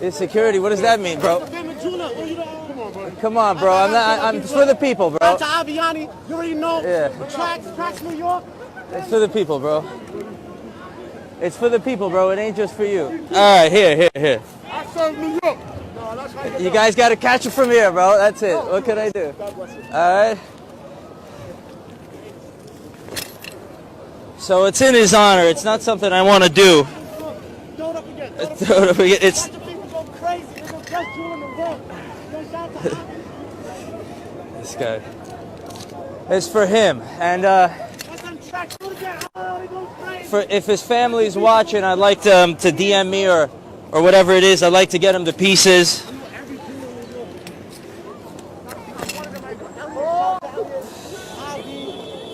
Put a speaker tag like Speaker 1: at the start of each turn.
Speaker 1: It's security. What does that mean, bro? Come on, bro. I'm for the people, bro.
Speaker 2: To Aviani, you already know.
Speaker 1: Yeah.
Speaker 2: Tracks New York.
Speaker 1: It's for the people, bro. It's for the people, bro. It ain't just for you. All right, here.
Speaker 2: I serve New York.
Speaker 1: You guys got to catch it from here, bro. That's it. What can I do? All right. So it's in his honor. It's not something I want to do.
Speaker 2: Throw it up again.
Speaker 1: Throw it up again. It's.
Speaker 2: Watch the people go crazy. They're gonna just jewel in the road.
Speaker 1: This guy. It's for him, and for if his family's watching, I'd like to DM me or whatever it is. I'd like to get him the pieces.